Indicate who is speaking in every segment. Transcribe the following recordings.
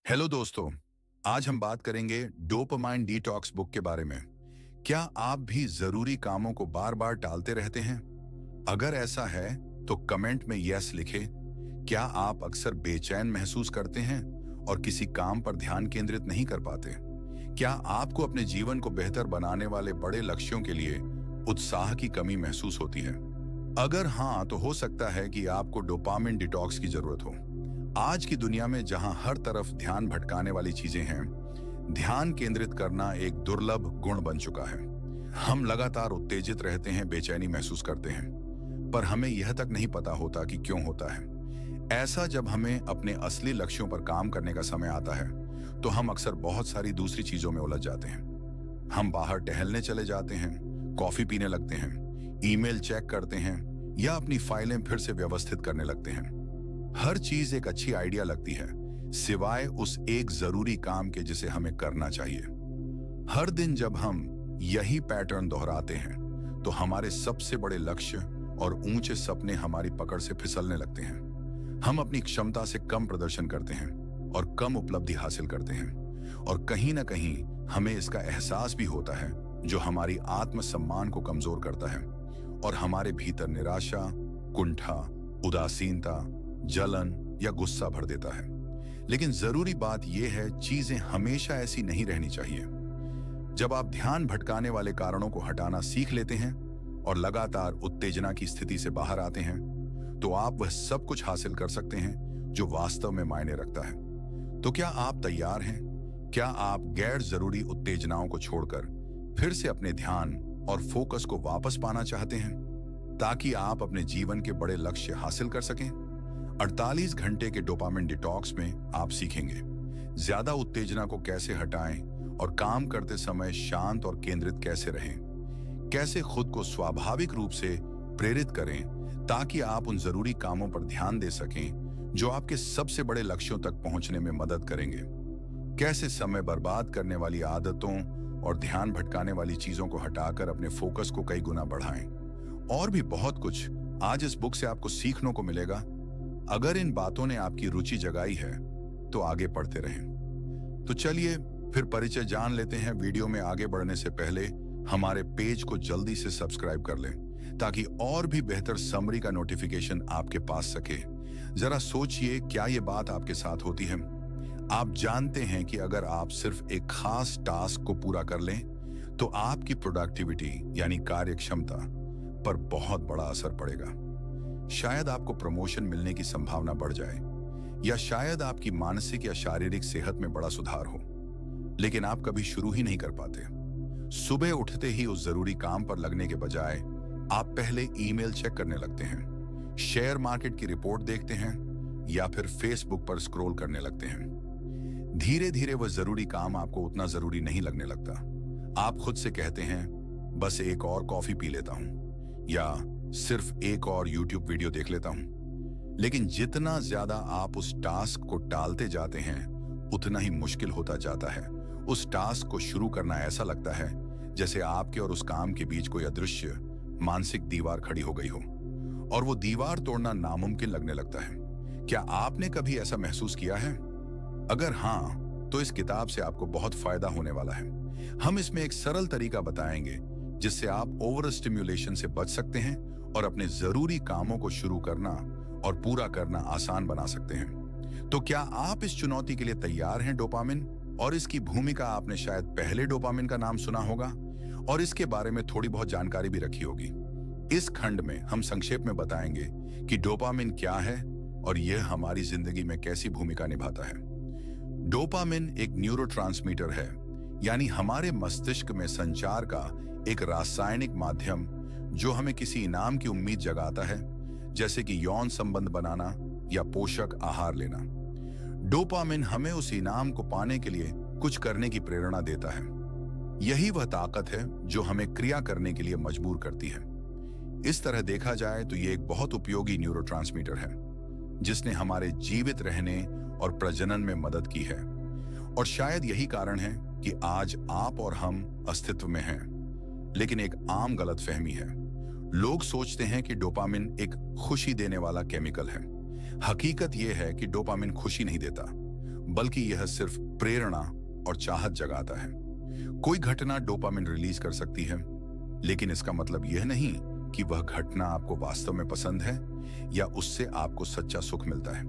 Speaker 1: Hello दोस्तों। आज हम बात करेंगे डोपामाइन डिटॉक्स बुक के बारे में। क्या आप भी जरूरी कामों को बार बार टालते रहते हैं? अगर ऐसा है तो कमेंट में यस लिखें। क्या आप अक्सर बेचैन महसूस करते हैं और किसी काम पर ध्यान केंद्रित नहीं कर पाते? क्या आपको अपने जीवन को बेहतर बनाने वाले बड़े लक्ष्यों के लिए उत्साह की कमी महसूस होती है? अगर हाँ, तो हो सकता है कि आपको डोपामिन डिटॉक्स की जरूरत हो। आज की दुनिया में जहां हर तरफ ध्यान भटकाने वाली चीजें हैं, ध्यान केंद्रित करना एक दुर्लभ गुण बन चुका है। हम लगातार उत्तेजित रहते हैं, बेचैनी महसूस करते हैं, पर हमें यह तक नहीं पता होता कि क्यों होता है ऐसा। जब हमें अपने असली लक्ष्यों पर काम करने का समय आता है तो हम अक्सर बहुत सारी दूसरी चीजों में उलझ जाते हैं। हम बाहर टहलने चले जाते हैं, कॉफी पीने लगते हैं, ईमेल चेक करते हैं या अपनी फाइलें फिर से व्यवस्थित करने लगते हैं। हर चीज एक अच्छी आइडिया लगती है, सिवाय उस एक जरूरी काम के जिसे हमें करना चाहिए। हर दिन जब हम यही पैटर्न दोहराते हैं तो हमारे सबसे बड़े लक्ष्य और ऊंचे सपने हमारी पकड़ से फिसलने लगते हैं। हम अपनी क्षमता से कम प्रदर्शन करते हैं और कम उपलब्धि हासिल करते हैं, और कहीं ना कहीं हमें इसका एहसास भी होता है, जो हमारी आत्मसम्मान को कमजोर करता है और हमारे भीतर निराशा, कुंठा, उदासीनता, जलन या गुस्सा भर देता है। लेकिन जरूरी बात यह है, चीजें हमेशा ऐसी नहीं रहनी चाहिए। जब आप ध्यान भटकाने वाले कारणों को हटाना सीख लेते हैं और लगातार उत्तेजना की स्थिति से बाहर आते हैं, तो आप वह सब कुछ हासिल कर सकते हैं जो वास्तव में मायने रखता है। तो क्या आप तैयार हैं? क्या आप गैर जरूरी उत्तेजनाओं को छोड़कर फिर से अपने ध्यान और फोकस को वापस पाना चाहते हैं, ताकि आप अपने जीवन के बड़े लक्ष्य हासिल कर सकें? 48 घंटे के डोपामिन डिटॉक्स में आप सीखेंगे ज्यादा उत्तेजना को कैसे हटाएं और काम करते समय शांत और केंद्रित कैसे रहें, कैसे खुद को स्वाभाविक रूप से प्रेरित करें ताकि आप उन जरूरी कामों पर ध्यान दे सकें जो आपके सबसे बड़े लक्ष्यों तक पहुंचने में मदद करेंगे, कैसे समय बर्बाद करने वाली आदतों और ध्यान भटकाने वाली चीजों को हटाकर अपने फोकस को कई गुना बढ़ाएं, और भी बहुत कुछ आज इस बुक से आपको सीखने को मिलेगा। अगर इन बातों ने आपकी रुचि जगाई है तो आगे पढ़ते रहें। तो चलिए फिर परिचय जान लेते हैं। वीडियो में आगे बढ़ने से पहले हमारे पेज को जल्दी से सब्सक्राइब कर लें, ताकि और भी बेहतर समरी का नोटिफिकेशन आपके पास सके। जरा सोचिए, क्या ये बात आपके साथ होती है? आप जानते हैं कि अगर आप सिर्फ एक खास टास्क को पूरा कर लें तो आपकी प्रोडक्टिविटी यानी कार्य क्षमता पर बहुत बड़ा असर पड़ेगा। शायद आपको प्रमोशन मिलने की संभावना बढ़ जाए, या शायद आपकी मानसिक या शारीरिक सेहत में बड़ा सुधार हो, लेकिन आप कभी शुरू ही नहीं कर पाते। सुबह उठते ही उस जरूरी काम पर लगने के बजाय आप पहले ईमेल चेक करने लगते हैं, शेयर मार्केट की रिपोर्ट देखते हैं या फिर फेसबुक पर स्क्रॉल करने लगते हैं। धीरे धीरे वह जरूरी काम आपको उतना जरूरी नहीं लगने लगता। आप खुद से कहते हैं, बस एक और कॉफी पी लेता हूं, या सिर्फ एक और YouTube वीडियो देख लेता हूं। लेकिन जितना ज्यादा आप उस टास्क को टालते जाते हैं, उतना ही मुश्किल होता जाता है। उस टास्क को शुरू करना ऐसा लगता है जैसे आपके और उस काम के बीच कोई अदृश्य मानसिक दीवार खड़ी हो गई हो, और वो दीवार तोड़ना नामुमकिन लगने लगता है। क्या आपने कभी ऐसा महसूस किया है? अगर हाँ, तो इस किताब से आपको बहुत फायदा होने वाला है। हम इसमें एक सरल तरीका बताएंगे जिससे आप ओवर स्टिम्युलेशन से बच सकते हैं और अपने जरूरी कामों को शुरू करना और पूरा करना आसान बना सकते हैं। तो क्या आप इस चुनौती के लिए तैयार हैं? डोपामिन और इसकी भूमिका आपने शायद पहले डोपामिन का नाम सुना होगा और इसके बारे में थोड़ी बहुत जानकारी भी रखी होगी। इस खंड में हम संक्षेप में बताएंगे कि डोपामिन क्या है और यह हमारी जिंदगी में कैसी भूमिका निभाता है। डोपामिन एक न्यूरोट्रांसमीटर है, यानी हमारे मस्तिष्क में संचार का एक रासायनिक माध्यम जो हमें किसी इनाम की उम्मीद जगाता है, जैसे कि यौन संबंध बनाना या पोषक आहार लेना। डोपामिन हमें उस इनाम को पाने के लिए कुछ करने की प्रेरणा देता है। यही वह ताकत है जो हमें क्रिया करने के लिए मजबूर करती है। इस तरह देखा जाए तो ये एक बहुत उपयोगी न्यूरोट्रांसमीटर है जिसने हमारे जीवित रहने और प्रजनन में मदद की है, और शायद यही कारण है कि आज आप और हम अस्तित्व में हैं। लेकिन एक आम गलतफहमी है, लोग सोचते हैं कि डोपामिन एक खुशी देने वाला केमिकल है। हकीकत यह है कि डोपामिन खुशी नहीं देता, बल्कि यह सिर्फ प्रेरणा और चाहत जगाता है। कोई घटना डोपामिन रिलीज कर सकती है, लेकिन इसका मतलब यह नहीं कि वह घटना आपको वास्तव में पसंद है या उससे आपको सच्चा सुख मिलता है।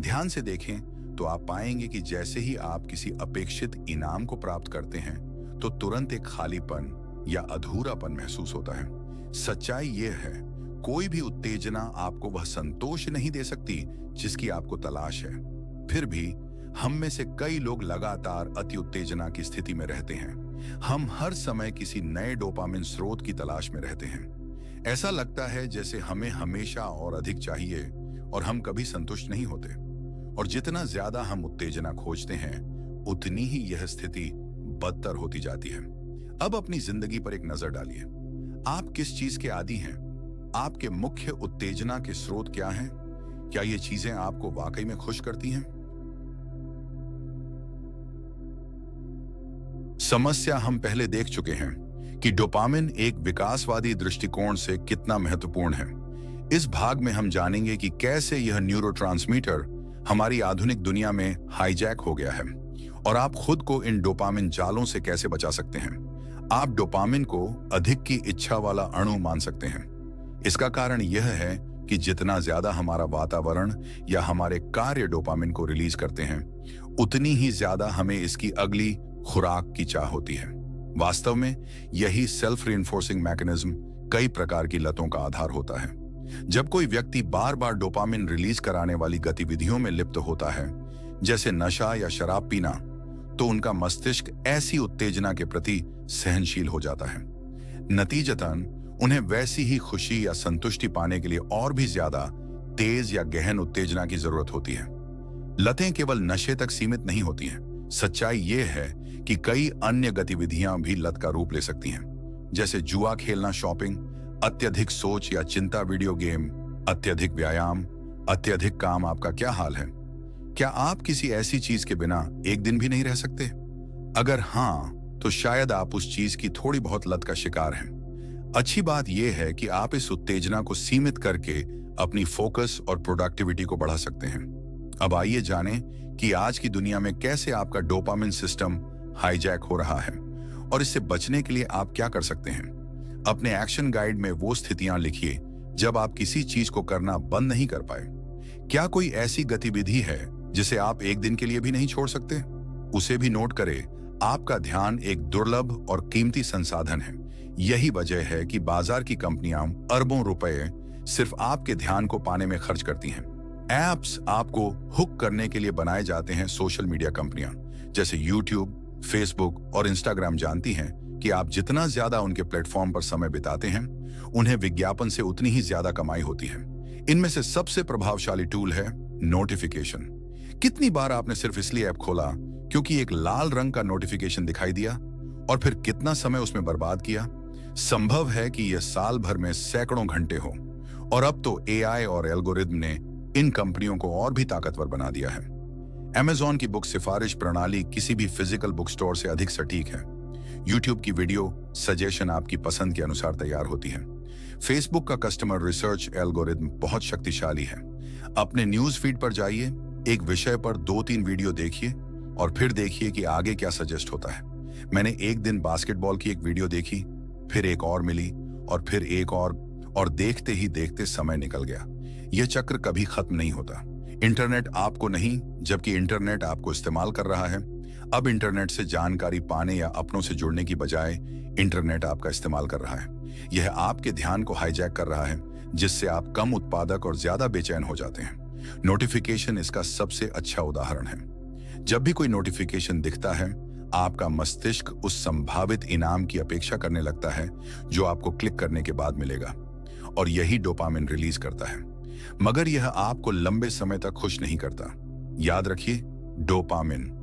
Speaker 1: ध्यान से देखें तो आप पाएंगे कि जैसे ही आप किसी अपेक्षित इनाम को प्राप्त करते हैं, तो तुरंत एक खालीपन या अधूरापन महसूस होता है। सच्चाई यह है, कोई भी उत्तेजना आपको वह संतोष नहीं दे सकती जिसकी आपको तलाश है। फिर भी हम में से कई लोग लगातार अति उत्तेजना की स्थिति में रहते हैं। हम हर समय किसी नए डोपामिन स्रोत की तलाश में रहते हैं। ऐसा लगता है जैसे हमें हमेशा और अधिक चाहिए और हम कभी संतुष्ट नहीं होते। और जितना ज्यादा हम उत्तेजना खोजते हैं, उतनी ही यह स्थिति बदतर होती जाती है। अब अपनी जिंदगी पर एक नजर डालिए। आप किस चीज के आदी हैं? आपके मुख्य उत्तेजना के स्रोत क्या हैं? क्या ये चीजें आपको वाकई में खुश करती हैं? समस्या हम पहले देख चुके हैं कि डोपामिन एक विकासवादी दृष्टिकोण से कितना महत्वपूर्ण है। इस भाग में हम जानेंगे कि कैसे यह न्यूरोट्रांसमीटर हमारी आधुनिक दुनिया में हाईजैक हो गया है और आप खुद को इन डोपामिन जालों से कैसे बचा सकते हैं। आप डोपामिन को अधिक की इच्छा वाला अणु मान सकते हैं। इसका कारण यह है कि जितना ज्यादा हमारा वातावरण या हमारे कार्य डोपामिन को रिलीज करते हैं, उतनी ही ज्यादा हमें इसकी अगली खुराक की चाह होती है। वास्तव में यही सेल्फ रिइंफोर्सिंग मैकेनिज्म कई प्रकार की लतों का आधार होता है। जब कोई व्यक्ति बार बार डोपामिन रिलीज कराने वाली गतिविधियों में लिप्त होता है, जैसे नशा या शराब पीना, तो उनका मस्तिष्क ऐसी उत्तेजना के प्रति सहनशील हो जाता है। नतीजतन उन्हें वैसी ही खुशी या संतुष्टि पाने के लिए और भी ज्यादा तेज या गहन उत्तेजना की जरूरत होती है। लतें केवल नशे तक सीमित नहीं होती हैं। सच्चाई यह है कि कई अन्य गतिविधियां भी लत का रूप ले सकती हैं, जैसे जुआ खेलना, शॉपिंग, अत्यधिक सोच या चिंता, वीडियो गेम, अत्यधिक व्यायाम, अत्यधिक काम। आपका क्या हाल है? क्या आप किसी ऐसी चीज के बिना एक दिन भी नहीं रह सकते? अगर हाँ, तो शायद आप उस चीज की थोड़ी बहुत लत का शिकार हैं। अच्छी बात यह है कि आप इस उत्तेजना को सीमित करके अपनी फोकस और प्रोडक्टिविटी को बढ़ा सकते हैं। अब आइए जानें कि आज की दुनिया में कैसे आपका डोपामिन सिस्टम हाईजैक हो रहा है और इससे बचने के लिए आप क्या कर सकते हैं। अपने एक्शन गाइड में वो स्थितियां लिखिए जब आप किसी चीज को करना बंद नहीं कर पाए। क्या कोई ऐसी गतिविधि है जिसे आप एक दिन के लिए भी नहीं छोड़ सकते? उसे भी नोट करें। आपका ध्यान एक दुर्लभ और कीमती संसाधन है। यही वजह है कि बाजार की कंपनियां अरबों रुपए सिर्फ आपके ध्यान को पाने में खर्च करती हैं। एप्स आपको हुक करने के लिए बनाए जाते हैं। सोशल मीडिया कंपनियां जैसे यूट्यूब, फेसबुक और इंस्टाग्राम जानती हैं कि आप जितना ज्यादा उनके प्लेटफॉर्म पर समय बिताते हैं, उन्हें विज्ञापन से उतनी ही ज्यादा कमाई होती है। इनमें से सबसे प्रभावशाली टूल है नोटिफिकेशन। कितनी बार आपने सिर्फ इसलिए ऐप खोला क्योंकि एक लाल रंग का नोटिफिकेशन दिखाई दिया और फिर कितना समय उसमें बर्बाद किया? संभव है कि यह साल भर में सैकड़ों घंटे हो। और अब तो एआई और एल्गोरिदम ने इन कंपनियों को और भी ताकतवर बना दिया है। Amazon की बुक सिफारिश प्रणाली किसी भी फिजिकल बुक स्टोर से अधिक सटीक है। YouTube की वीडियो सजेशन आपकी पसंद के अनुसार तैयार होती है। Facebook का कस्टमर रिसर्च एल्गोरिदम बहुत शक्तिशाली है। अपने न्यूज फीड पर जाइए, एक विषय पर 2-3 वीडियो देखिए और फिर देखिए कि आगे क्या सजेस्ट होता है। मैंने एक दिन बास्केटबॉल की एक वीडियो देखी, फिर एक और मिली और फिर एक और देखते ही देखते समय निकल गया। यह चक्र कभी खत्म नहीं होता। इंटरनेट आपको नहीं, जबकि इंटरनेट आपको इस्तेमाल कर रहा है। अब इंटरनेट से जानकारी पाने या अपनों से जुड़ने की बजाय इंटरनेट आपका इस्तेमाल कर रहा है। यह आपके ध्यान को हाईजैक कर रहा है, जिससे आप कम उत्पादक और ज्यादा बेचैन हो जाते हैं। नोटिफिकेशन इसका सबसे अच्छा उदाहरण है। जब भी कोई नोटिफिकेशन दिखता है, आपका मस्तिष्क उस संभावित इनाम की अपेक्षा करने लगता है जो आपको क्लिक करने के बाद मिलेगा, और यही डोपामिन रिलीज करता है। मगर यह आपको लंबे समय तक खुश नहीं करता। याद रखिए, डोपामिन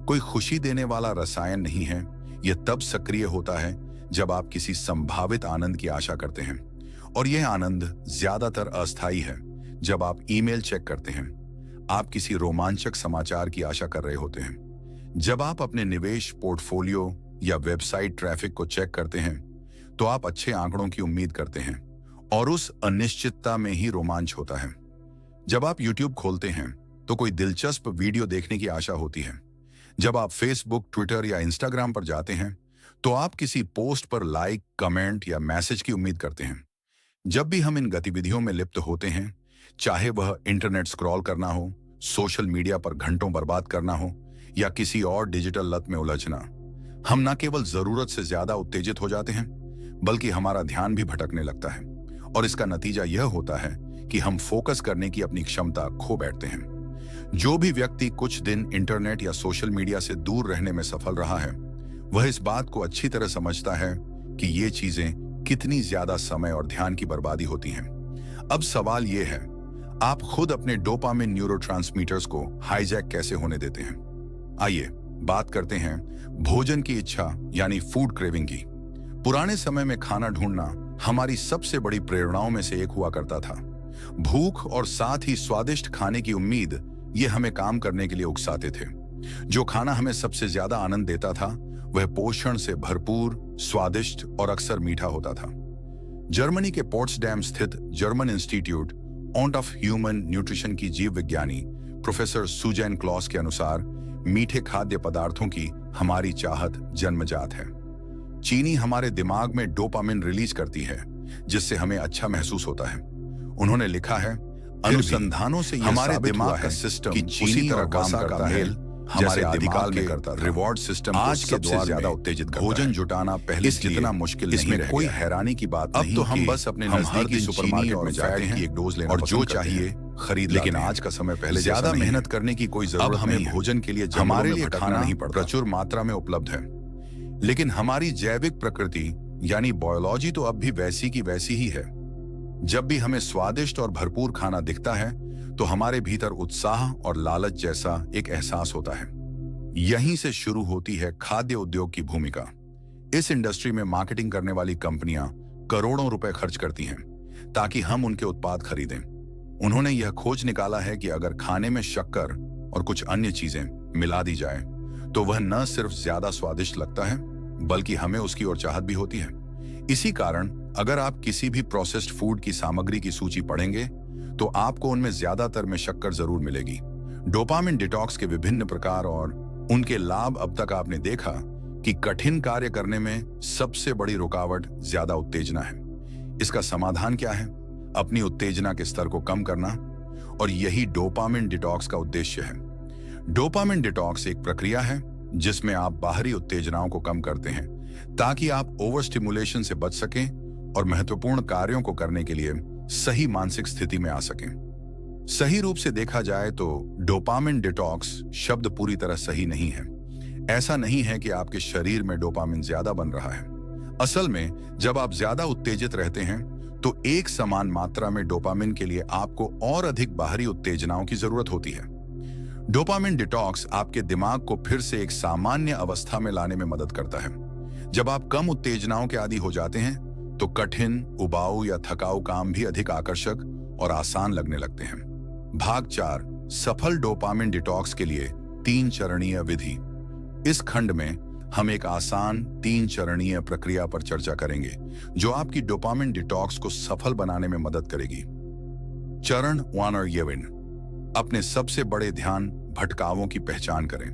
Speaker 1: कोई खुशी देने वाला रसायन नहीं है। यह तब सक्रिय होता है जब आप किसी संभावित आनंद की आशा करते हैं, और यह आनंद ज्यादातर अस्थायी है। जब आप ईमेल चेक करते हैं, आप किसी रोमांचक समाचार की आशा कर रहे होते हैं। जब आप अपने निवेश पोर्टफोलियो या वेबसाइट ट्रैफिक को चेक करते हैं, तो आप अच्छे आंकड़ों की उम्मीद करते हैं, और उस अनिश्चितता में ही रोमांच होता है। जब आप YouTube खोलते हैं, तो कोई दिलचस्प वीडियो देखने की आशा होती है। जब आप फेसबुक, ट्विटर या इंस्टाग्राम पर जाते हैं तो आप किसी पोस्ट पर लाइक, कमेंट या मैसेज की उम्मीद करते हैं। जब भी हम इन गतिविधियों में लिप्त होते हैं, चाहे वह इंटरनेट स्क्रॉल करना हो, सोशल मीडिया पर घंटों बर्बाद करना हो या किसी और डिजिटल लत में उलझना, हम न केवल जरूरत से ज्यादा उत्तेजित हो जाते हैं बल्कि हमारा ध्यान भी भटकने लगता है। और इसका नतीजा यह होता है कि हम फोकस करने की अपनी क्षमता खो बैठते हैं। जो भी व्यक्ति कुछ दिन इंटरनेट या सोशल मीडिया से दूर रहने में सफल रहा है, वह इस बात को अच्छी तरह समझता है कि ये चीजें कितनी ज्यादा समय और ध्यान की बर्बादी होती हैं। अब सवाल यह है, आप खुद अपने डोपामिन न्यूरोट्रांसमीटर्स को हाईजैक कैसे होने देते हैं? आइए बात करते हैं भोजन की इच्छा यानी फूड क्रेविंग की। पुराने समय में खाना ढूंढना हमारी सबसे बड़ी प्रेरणाओं में से एक हुआ करता था। भूख और साथ ही स्वादिष्ट खाने की उम्मीद ये हमें काम करने के लिए उकसाते थे। जो खाना हमें सबसे ज्यादा आनंद देता था वह पोषण से भरपूर, स्वादिष्ट और अक्सर मीठा होता था। जर्मनी के पोट्सडैम स्थित German institute of human nutrition की जीव विज्ञानी प्रोफेसर सुजैन क्लॉस के अनुसार मीठे खाद्य पदार्थों की हमारी चाहत जन्मजात है। चीनी हमारे दिमाग में डोपामिन रिलीज करती है जिससे हमें अच्छा महसूस होता है। उन्होंने लिखा है, अनुसंधानों से हमारे दिमाग का सिस्टम कि चीनी और वसा का मेल हमारे आदिकाल में करता था। रिवॉर्ड सिस्टम आज के सबसे ज्यादा उत्तेजित करता है। भोजन जुटाना पहले जितना मुश्किल नहीं रह गया। इसमें कोई हैरानी की बात नहीं। अब तो हम बस अपने नजदीकी सुपरमार्केट में जाते हैं, एक डोज लेना और जो चाहिए खरीद। लेकिन आज का समय पहले ज्यादा मेहनत करने की कोई जरूरत नहीं। हमें भोजन के लिए हमारे लिए खाना नहीं पड़ता, प्रचुर मात्रा में उपलब्ध है। लेकिन हमारी जैविक प्रकृति यानी बायोलॉजी तो अब भी वैसी की वैसी ही है। जब भी हमें स्वादिष्ट और भरपूर खाना दिखता है तो हमारे भीतर उत्साह और लालच जैसा एक एहसास होता है। यहीं से शुरू होती है खाद्य उद्योग की भूमिका। इस इंडस्ट्री में मार्केटिंग करने वाली कंपनियां करोड़ों रुपए खर्च करती हैं ताकि हम उनके उत्पाद खरीदें। उन्होंने यह खोज निकाला है कि अगर खाने में शक्कर और कुछ अन्य चीजें मिला दी जाए तो वह न सिर्फ ज्यादा स्वादिष्ट लगता है बल्कि हमें उसकी ओर चाहत भी होती है। इसी कारण अगर आप किसी भी प्रोसेस्ड फूड की सामग्री की सूची पढ़ेंगे तो आपको उनमें ज्यादातर में शक्कर जरूर मिलेगी। डोपामिन डिटॉक्स के विभिन्न प्रकार और उनके लाभ। अब तक आपने देखा कि कठिन कार्य करने में सबसे बड़ी रुकावट ज्यादा उत्तेजना है। इसका समाधान क्या है? अपनी उत्तेजना के स्तर को कम करना, और यही डोपामिन डिटॉक्स का उद्देश्य है। डोपामिन डिटॉक्स एक प्रक्रिया है जिसमें आप बाहरी उत्तेजनाओं को कम करते हैं ताकि आप ओवर स्टिमुलेशन से बच सकें और महत्वपूर्ण कार्यों को करने के लिए सही मानसिक स्थिति में आ सकें। सही रूप से देखा जाए तो डोपामिन डिटॉक्स शब्द पूरी तरह सही नहीं है। ऐसा नहीं है कि आपके शरीर में डोपामिन ज्यादा बन रहा है। असल में जब आप ज्यादा उत्तेजित रहते हैं तो एक समान मात्रा में डोपामिन के लिए आपको और अधिक बाहरी उत्तेजनाओं की जरूरत होती है। डोपामिन डिटॉक्स आपके दिमाग को फिर से एक सामान्य अवस्था में लाने में मदद करता है। जब आप कम उत्तेजनाओं के आदी हो जाते हैं तो कठिन, उबाऊ या थकाऊ काम भी अधिक आकर्षक और आसान लगने लगते हैं। भाग 4, सफल डोपामिन डिटॉक्स के लिए 3 चरणीय विधि। इस खंड में हम एक आसान 3 चरणीय प्रक्रिया पर चर्चा करेंगे जो आपकी डोपामिन डिटॉक्स को सफल बनाने में मदद करेगी। चरण 1 और येविन, अपने सबसे बड़े ध्यान भटकावों की पहचान करें।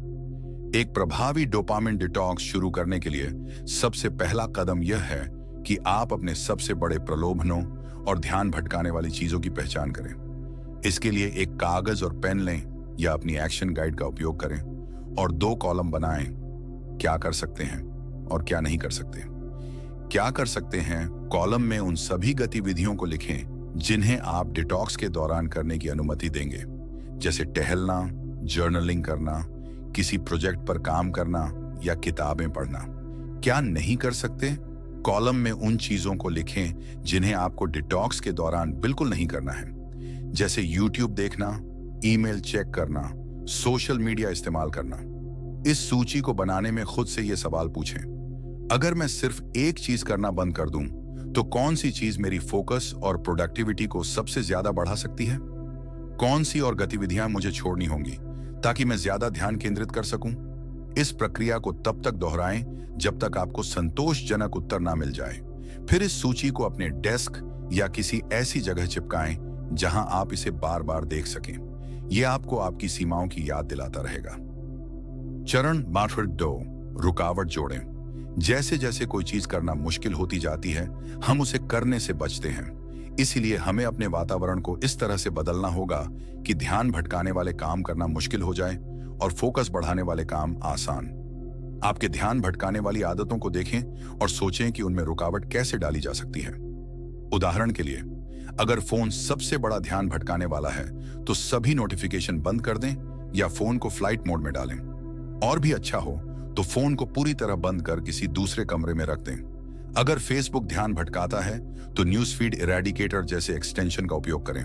Speaker 1: एक प्रभावी डोपामिन डिटॉक्स शुरू करने के लिए सबसे पहला कदम यह है कि आप अपने सबसे बड़े प्रलोभनों और ध्यान भटकाने वाली चीजों की पहचान करें। इसके लिए एक कागज और पेन लें या अपनी एक्शन गाइड का उपयोग करें और 2 कॉलम बनाएं। क्या कर सकते हैं और क्या नहीं कर सकते। क्या कर सकते हैं कॉलम में उन सभी गतिविधियों को लिखें जिन्हें आप डिटॉक्स के दौरान करने की अनुमति देंगे, जैसे टहलना, जर्नलिंग करना, किसी प्रोजेक्ट पर काम करना या किताबें पढ़ना। क्या नहीं कर सकते कॉलम में उन चीजों को लिखें जिन्हें आपको डिटॉक्स के दौरान बिल्कुल नहीं करना है, जैसे यूट्यूब देखना, ईमेल चेक करना, सोशल मीडिया इस्तेमाल करना। इस सूची को बनाने में खुद से ये सवाल पूछें, अगर मैं सिर्फ एक चीज करना बंद कर दूं तो कौन सी चीज मेरी फोकस और प्रोडक्टिविटी को सबसे ज्यादा बढ़ा सकती है? कौन सी और गतिविधियां मुझे छोड़नी होंगी ताकि मैं ज्यादा ध्यान केंद्रित कर सकूं? इस प्रक्रिया को तब तक दोहराएं जब तक आपको संतोषजनक उत्तर ना मिल जाए। फिर इस सूची को अपने डेस्क या किसी ऐसी जगह चिपकाएं जहां आप इसे बार बार देख सकें। यह आपको आपकी सीमाओं की याद दिलाता रहेगा। चरण नंबर 2, रुकावट जोड़ें। जैसे जैसे कोई चीज करना मुश्किल होती जाती है, हम उसे करने से बचते हैं। इसीलिए हमें अपने वातावरण को इस तरह से बदलना होगा कि ध्यान भटकाने वाले काम करना मुश्किल हो जाए और फोकस बढ़ाने वाले काम आसान। आपके ध्यान भटकाने वाली आदतों को देखें और सोचें कि उनमें रुकावट कैसे डाली जा सकती है। उदाहरण के लिए, अगर फोन सबसे बड़ा ध्यान भटकाने वाला है, तो सभी नोटिफिकेशन बंद कर दें या फोन को फ्लाइट मोड में डालें। और भी अच्छा हो तो फोन को पूरी तरह बंद कर किसी दूसरे कमरे में रख दें। अगर फेसबुक ध्यान भटकाता है, तो न्यूज फीड इरेडिकेटर जैसे एक्सटेंशन का उपयोग करें।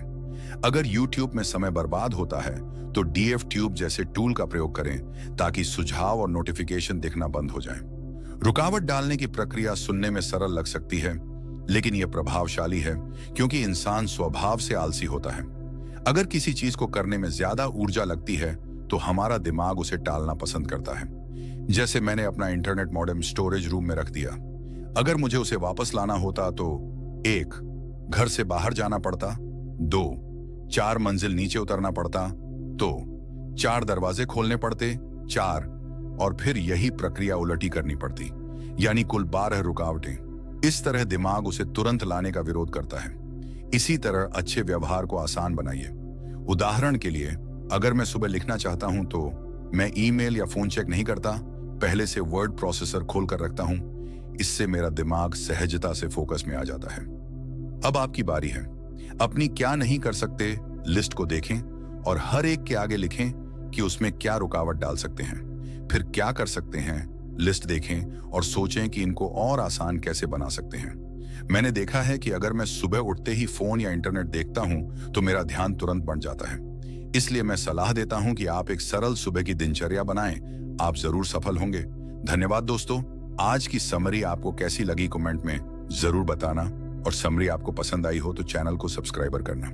Speaker 1: अगर यूट्यूब में समय बर्बाद होता है, तो डीएफ ट्यूब जैसे टूल का प्रयोग करें ताकि सुझाव और नोटिफिकेशन दिखना बंद हो जाए। रुकावट डालने की प्रक्रिया सुनने में सरल लग सकती है, लेकिन यह प्रभावशाली है क्योंकि इंसान स्वभाव से आलसी होता है। अगर किसी चीज को करने में ज्यादा ऊर्जा लगती है, तो हमारा दिमाग उसे टालना पसंद करता है। जैसे मैंने अपना इंटरनेट मॉडेम स्टोरेज रूम में रख दिया। अगर मुझे उसे वापस लाना होता तो 1, घर से बाहर जाना पड़ता, 2, 4 मंजिल नीचे उतरना पड़ता, तो 4 दरवाजे खोलने पड़ते, 4, और फिर यही प्रक्रिया उलटी करनी पड़ती, यानी कुल 12 रुकावटें। इस तरह दिमाग उसे तुरंत लाने का विरोध करता है। इसी तरह अच्छे व्यवहार को आसान बनाइए। उदाहरण के लिए, अगर मैं सुबह लिखना चाहता हूं तो मैं ईमेल या फोन चेक नहीं करता, पहले से वर्ड प्रोसेसर खोल कर रखता हूं। इससे मेरा दिमाग सहजता से फोकस में आ जाता है। अब आपकी बारी है। अपनी क्या नहीं कर सकते लिस्ट को देखें और हर एक के आगे लिखें कि उसमें क्या रुकावट डाल सकते हैं। फिर क्या कर सकते हैं लिस्ट देखें और सोचें कि इनको और आसान कैसे बना सकते हैं। मैंने देखा है कि अगर मैं सुबह उठते ही फोन या इंटरनेट देखता हूं तो मेरा ध्यान तुरंत बंट जाता है। इसलिए मैं सलाह देता हूं कि आप एक सरल सुबह की दिनचर्या बनाएं। आप जरूर सफल होंगे। धन्यवाद दोस्तों। आज की समरी आपको कैसी लगी कमेंट में जरूर बताना, और समरी आपको पसंद आई हो तो चैनल को सब्सक्राइबर करना।